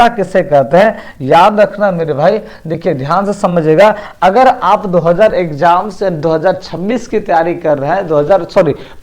किसे कहते हैं, याद रखना मेरे भाई। देखिए ध्यान से समझिएगा, अगर आप 2000 एग्जाम से 2026 की तैयारी कर रहे हैं,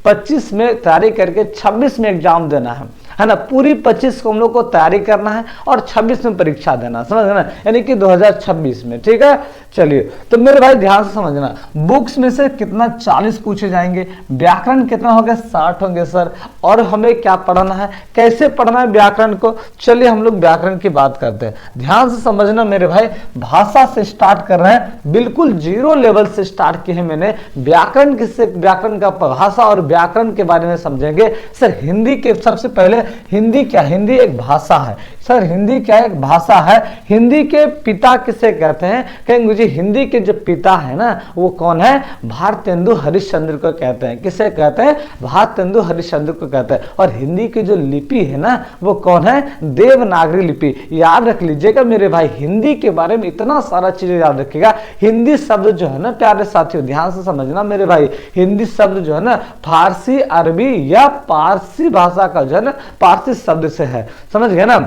25 में तैयारी करके 26 में एग्जाम देना है ना, पूरी 25 को हम लोग को तैयारी करना है और 26 में परीक्षा देना, समझ गए ना, यानी कि 2026 में, ठीक है। चलिए तो मेरे भाई ध्यान से समझना, बुक्स में से कितना 40 पूछे जाएंगे, व्याकरण कितना हो गया 60 होंगे सर, और हमें क्या पढ़ना है, कैसे पढ़ना है व्याकरण को। चलिए हम लोग व्याकरण की बात करते हैं, ध्यान से समझना मेरे भाई। भाषा से स्टार्ट कर रहे हैं, बिल्कुल 0 लेवल से स्टार्ट किए हैं मैंने। व्याकरण किससे, व्याकरण का भाषा और व्याकरण के बारे में समझेंगे सर। हिंदी के सबसे पहले, हिंदी क्या, हिंदी एक भाषा है सर, हिंदी क्या एक भाषा है। हिंदी के पिता किसे कहते हैं, कहेंगे जी हिंदी के जो पिता है ना वो कौन है, भारतेंदु हरिश्चंद्र को कहते हैं। किसे कहते हैं, भारतेंदु हरिश्चंद्र को कहते हैं। और हिंदी की जो लिपि है ना वो कौन है, देवनागरी लिपि। याद रख लीजिएगा मेरे भाई, हिंदी के बारे में इतना सारा चीजें याद रखिएगा। हिंदी शब्द जो है ना प्यारे साथियों, ध्यान से समझना मेरे भाई, हिंदी शब्द जो है ना फारसी, अरबी या पारसी भाषा का जो है ना पारसी शब्द से है, समझ गए ना।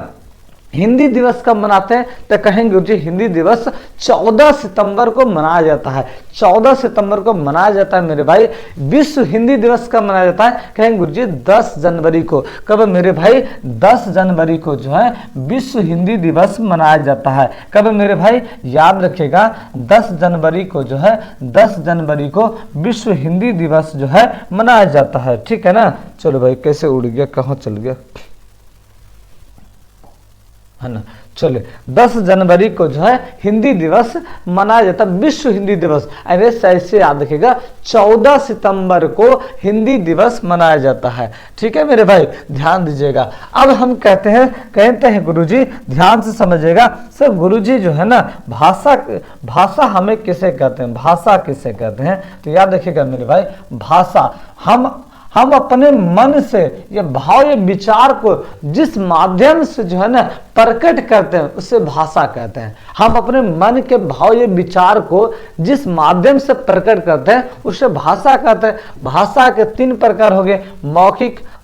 हिंदी दिवस कब मनाते हैं, तो कहेंगे गुरुजी हिंदी दिवस 14 सितंबर को मनाया जाता है। 14 सितंबर को मनाया जाता है मेरे भाई। विश्व हिंदी दिवस कब मनाया जाता है, कहेंगे गुरुजी 10 जनवरी को। कब मेरे भाई, 10 जनवरी को जो है विश्व हिंदी दिवस मनाया जाता है। कब मेरे भाई, याद रखिएगा 10 जनवरी को जो है, 10 जनवरी को विश्व हिंदी दिवस जो है मनाया जाता है, ठीक है ना। चलो भाई कैसे उड़ गया, कहाँ चल गया, है ना। चलिए 10 जनवरी को जो है हिंदी दिवस मनाया जाता है, विश्व हिंदी दिवस। ऐसे याद रखिएगा 14 सितंबर को हिंदी दिवस मनाया जाता है, ठीक है मेरे भाई, ध्यान दीजिएगा। अब हम कहते हैं गुरुजी, ध्यान से समझिएगा सर। गुरुजी जो है ना भाषा हमें किसे कहते हैं, भाषा किसे कहते हैं, तो याद रखिएगा मेरे भाई, भाषा हम अपने मन से ये भाव, ये विचार को जिस माध्यम से जो है ना प्रकट करते हैं उसे भाषा कहते हैं। हम अपने मन के भाव, ये विचार को जिस माध्यम से प्रकट करते हैं उसे भाषा कहते हैं। भाषा के 3 प्रकार हो गए,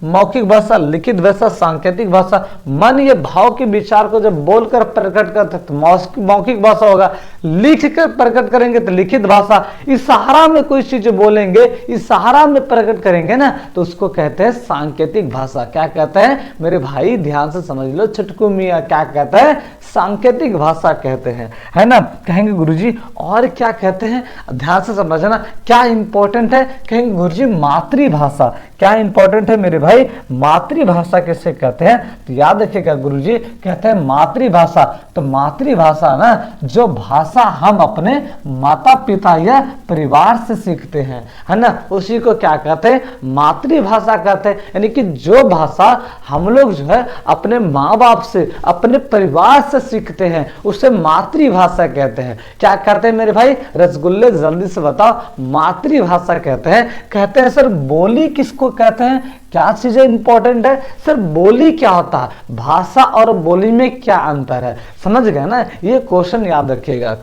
मौखिक भाषा, लिखित भाषा, सांकेतिक भाषा। मन ये भाव के विचार को जब बोलकर प्रकट करते हैं तो मौखिक भाषा होगा, लिख कर प्रकट करेंगे तो लिखित भाषा, इशारा में कोई चीज बोलेंगे, इशारा में प्रकट करेंगे ना तो उसको कहते हैं सांकेतिक भाषा। क्या कहते हैं मेरे भाई, ध्यान से समझ लो छटकू मियाँ, क्या कहते हैं, सांकेतिक भाषा कहते हैं, है ना। कहेंगे गुरुजी और क्या कहते हैं, ध्यान से समझना, क्या इंपॉर्टेंट है, कहेंगे गुरुजी मातृभाषा। क्या इंपॉर्टेंट है मेरे भाई, मातृभाषा किसे कहते हैं, तो याद रखिएगा गुरुजी कहते हैं मातृभाषा। तो मातृभाषा ना जो भाषा हम अपने माता पिता या परिवार से सीखते हैं, है ना, उसी को क्या कहते हैं, मातृभाषा कहते हैं। यानी कि जो भाषा हम लोग जो है अपने माँ बाप से, अपने परिवार से सीखते हैं उसे मातृभाषा कहते हैं। क्या कहते हैं मेरे भाई, रसगुल्ले जल्दी से बताओ, मातृभाषा कहते हैं। कहते हैं सर बोली किसको कहते हैं, क्या चीजें इंपॉर्टेंट है सर, बोली क्या होता है, भाषा और बोली में क्या अंतर है, समझ गए ना, ये क्वेश्चन याद रखिएगा।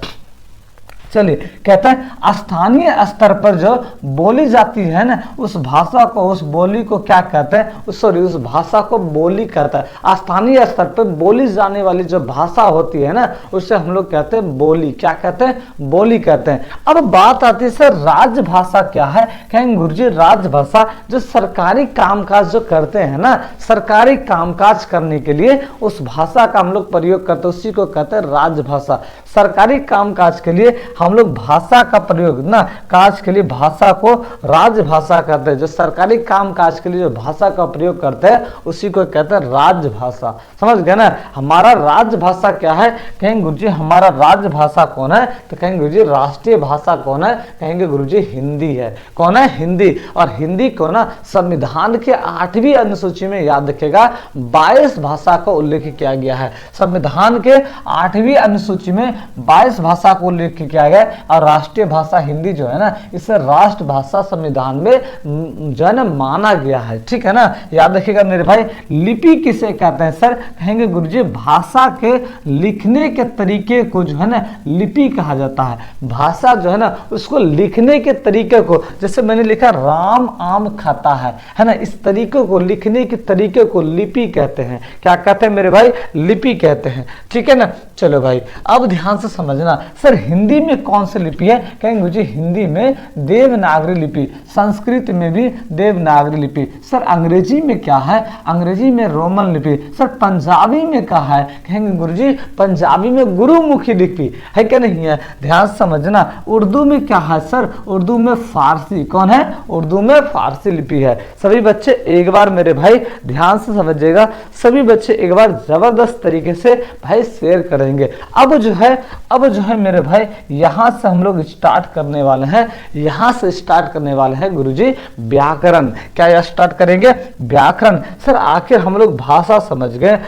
चलिए कहता है स्थानीय स्तर पर जो बोली जाती है ना उस भाषा को, उस बोली को क्या कहते हैं, उस भाषा को बोली कहता है। स्थानीय स्तर पर बोली जाने वाली जो भाषा होती है ना उसे हम लोग कहते हैं बोली। क्या कहते हैं, बोली कहते हैं। अब बात आती है सर राजभाषा क्या है, कहेंगे गुरुजी राजभाषा जो सरकारी कामकाज जो करते हैं ना, सरकारी कामकाज करने के लिए उस भाषा का हम लोग प्रयोग करते हैं, उसी को कहते हैं राजभाषा। सरकारी कामकाज के लिए हम लोग भाषा का प्रयोग ना, काज के लिए भाषा को राजभाषा कहते हैं। जो सरकारी काम काज के लिए जो भाषा का प्रयोग करते हैं उसी को कहते हैं राजभाषा, समझ गए ना। हमारा राजभाषा क्या है, कहेंगे गुरुजी हमारा राजभाषा कौन है, तो कहेंगे गुरुजी राष्ट्रीय भाषा कौन है, कहेंगे गुरुजी हिंदी है। कौन है, हिंदी। और हिंदी को ना संविधान के 8वीं अनुसूची में याद रखेगा 22 भाषा का उल्लेख किया गया है। संविधान के 8वीं अनुसूची में 22 भाषा को उल्लेख किया गया और राष्ट्रीय भाषा हिंदी जो है ना, इसे राष्ट्रभाषा संविधान में जो है ना माना गया है। ठीक है ना, याद रखिएगा मेरे भाई। लिपि किसे कहते हैं सर? कहेंगे गुरुजी भाषा के लिखने के तरीके को जो है ना लिपि कहा जाता है। भाषा जो है ना उसको लिखने के तरीके को, जैसे मैंने लिखा राम आम खाता है ना, इस तरीके को, लिखने के तरीके को लिपि कहते हैं। क्या कहते हैं मेरे भाई? लिपि कहते हैं। ठीक है ना, चलो भाई अब ध्यान से समझना। सर हिंदी में कौन सी लिपि है? कहेंगे गुरुजी हिंदी में देवनागरी लिपि, संस्कृत में भी देवनागरी लिपि। सर अंग्रेजी में क्या है? अंग्रेजी में रोमन लिपि। सर पंजाबी में क्या है? कहेंगे गुरुजी पंजाबी में गुरुमुखी लिपि है क्या नहीं है? ध्यान से समझना। उर्दू में क्या है सर? उर्दू में फारसी। कौन है? उर्दू में फारसी लिपि है। सभी बच्चे एक बार मेरे भाई ध्यान से समझिएगा, सभी बच्चे एक बार जबरदस्त तरीके से भाई शेयर करेंगे। अब जो है मेरे भाई यहां से हम लोग स्टार्ट करने वाले हैं, यहां से स्टार्ट करने वाले हैं गुरुजी व्याकरण। क्या स्टार्ट करेंगे? व्याकरण। सर आखिर हम लोग भाषा समझ गए,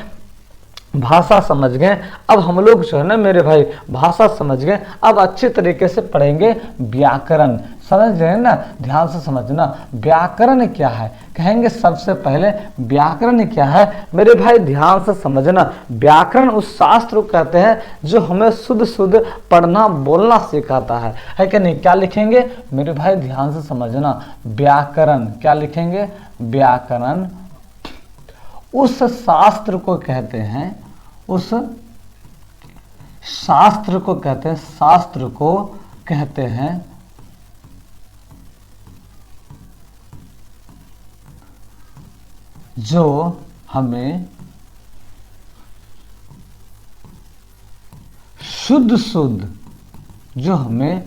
भाषा समझ गए। अब हम लोग जो है ना मेरे भाई भाषा समझ गए, अब अच्छे तरीके से पढ़ेंगे व्याकरण। समझ रहे हैं ना? ध्यान से समझना। व्याकरण क्या है? कहेंगे सबसे पहले व्याकरण क्या है मेरे भाई? ध्यान से समझना। व्याकरण उस शास्त्र को कहते हैं जो हमें शुद्ध शुद्ध पढ़ना बोलना सिखाता है कि नहीं? क्या लिखेंगे मेरे भाई? ध्यान से समझना। व्याकरण क्या लिखेंगे? व्याकरण उस शास्त्र को कहते हैं, उस शास्त्र को कहते हैं, शास्त्र को कहते हैं जो हमें शुद्ध शुद्ध, जो हमें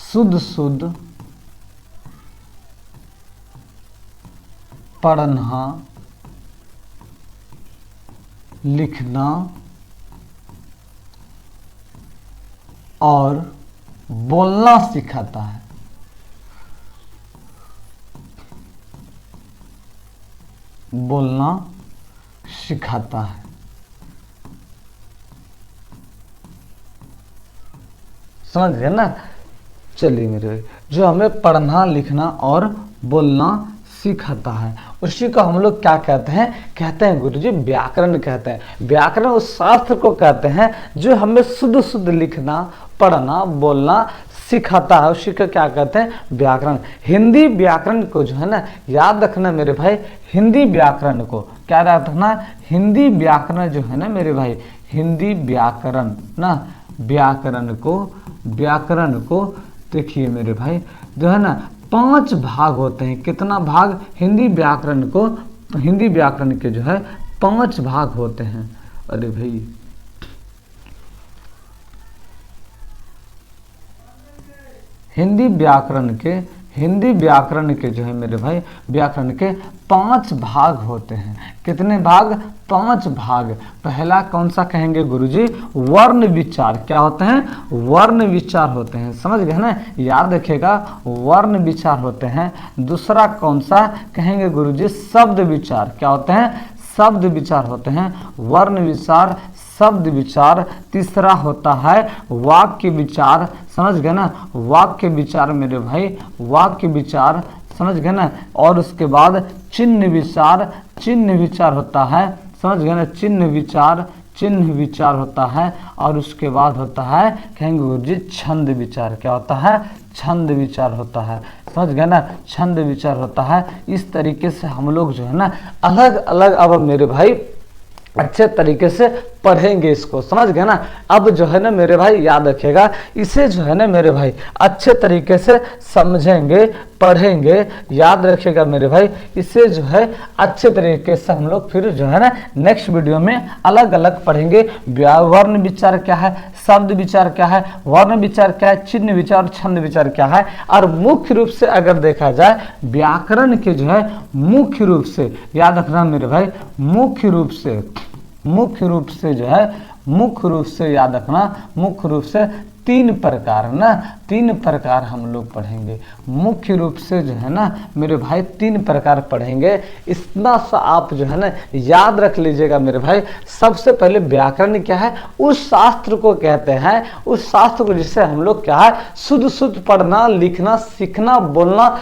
शुद्ध शुद्ध पढ़ना लिखना और बोलना सिखाता है। बोलना सिखाता है। समझ गए ना? चलिए मेरे, जो हमें पढ़ना लिखना और बोलना सिखाता है उसी को हम लोग क्या कहते हैं? कहते हैं गुरुजी व्याकरण कहते हैं। व्याकरण उस शास्त्र को कहते हैं जो हमें शुद्ध शुद्ध लिखना पढ़ना बोलना सिखाता है, उसी को क्या कहते हैं? व्याकरण। हिंदी व्याकरण को जो है ना याद रखना मेरे भाई, हिंदी व्याकरण को क्या याद रखना? हिंदी व्याकरण जो है ना मेरे भाई, हिंदी व्याकरण ना, व्याकरण को देखिए मेरे भाई जो है ना 5 भाग होते हैं। कितना भाग? हिंदी व्याकरण को, हिंदी व्याकरण के जो है 5 भाग होते हैं। अरे भाई हिंदी व्याकरण के जो है मेरे भाई व्याकरण के 5 भाग होते हैं। कितने भाग? 5 भाग। पहला कौन सा कहेंगे गुरुजी? वर्ण विचार। क्या होते हैं? वर्ण विचार होते हैं। समझ गए ना? याद रखिएगा वर्ण विचार होते हैं। दूसरा कौन सा कहेंगे गुरुजी? शब्द विचार। क्या होते हैं? शब्द विचार होते हैं। वर्ण विचार, शब्द विचार। तीसरा होता है वाक्य विचार। समझ गए ना? वाक्य विचार मेरे भाई, वाक्य विचार। समझ गए ना? और उसके बाद चिन्ह विचार, चिन्ह विचार होता है। समझ गए ना? चिन्ह विचार होता है। और उसके बाद होता है कहेंगे गुरुजी छंद विचार। क्या होता है? छंद विचार होता है। समझ गए ना? छंद विचार होता है। इस तरीके से हम लोग जो है ना अलग अलग अब मेरे भाई अच्छे तरीके से पढ़ेंगे इसको। समझ गए ना? अब जो है ना मेरे भाई याद रखिएगा, इसे जो है ना मेरे भाई अच्छे तरीके से समझेंगे, पढ़ेंगे। याद रखिएगा मेरे भाई, इसे जो है अच्छे तरीके से हम लोग फिर जो है ना नेक्स्ट वीडियो में अलग अलग पढ़ेंगे। वर्ण विचार क्या है, शब्द विचार क्या है, वर्ण विचार क्या है, चिन्ह विचार और छंद विचार क्या है। और मुख्य रूप से अगर देखा जाए व्याकरण के जो है मुख्य रूप से याद रखना मेरे भाई, मुख्य रूप से जो है मुख्य रूप से याद रखना, मुख्य रूप से तीन प्रकार ना, तीन प्रकार हम लोग पढ़ेंगे, मुख्य रूप से जो है ना मेरे भाई तीन प्रकार पढ़ेंगे। इतना सा आप जो है ना याद रख लीजिएगा मेरे भाई। सबसे पहले व्याकरण क्या है, उस शास्त्र को कहते हैं, उस शास्त्र को जिससे हम लोग क्या है शुद्ध शुद्ध पढ़ना लिखना सीखना बोलना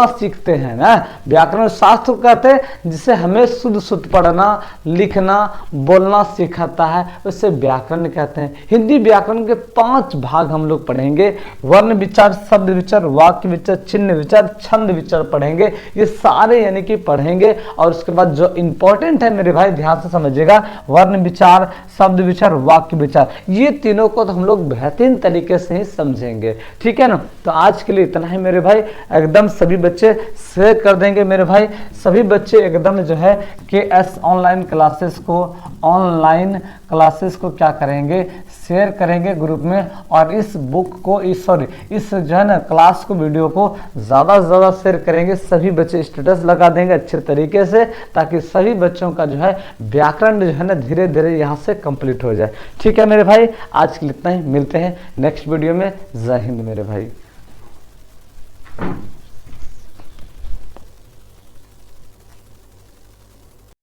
सीखते हैं ना। व्याकरण शास्त्र कहते हैं जिससे हमें शुद्ध शुद्ध पढ़ना लिखना बोलना सिखाता है, उसे व्याकरण कहते हैं। हिंदी व्याकरण के 5 भाग हम लोग पढ़ेंगे, वर्ण विचार, शब्द विचार, वाक्य विचार, चिन्ह विचार, छंद विचार पढ़ेंगे। ये सारे यानी कि पढ़ेंगे। और उसके बाद जो इंपॉर्टेंट है मेरे भाई ध्यान से समझिएगा, वर्ण विचार, शब्द विचार, वाक्य विचार, ये तीनों को तो हम लोग बेहतरीन तरीके से ही समझेंगे। ठीक है ना। तो आज के लिए इतना ही मेरे भाई। एकदम सभी बच्चे शेयर कर देंगे मेरे भाई। सभी बच्चे एकदम जो है KS ऑनलाइन क्लासेस को क्या करेंगे, शेयर करेंगे ग्रुप में। और इस बुक को इस जो है ना क्लास को वीडियो को ज़्यादा से ज़्यादा शेयर करेंगे। सभी बच्चे स्टेटस लगा देंगे अच्छे तरीके से, ताकि सभी बच्चों का जो है व्याकरण जो है ना धीरे धीरे यहाँ से कंप्लीट हो जाए। ठीक है मेरे भाई, आज के लिए इतना ही। मिलते हैं नेक्स्ट वीडियो में। जय हिंद मेरे भाई।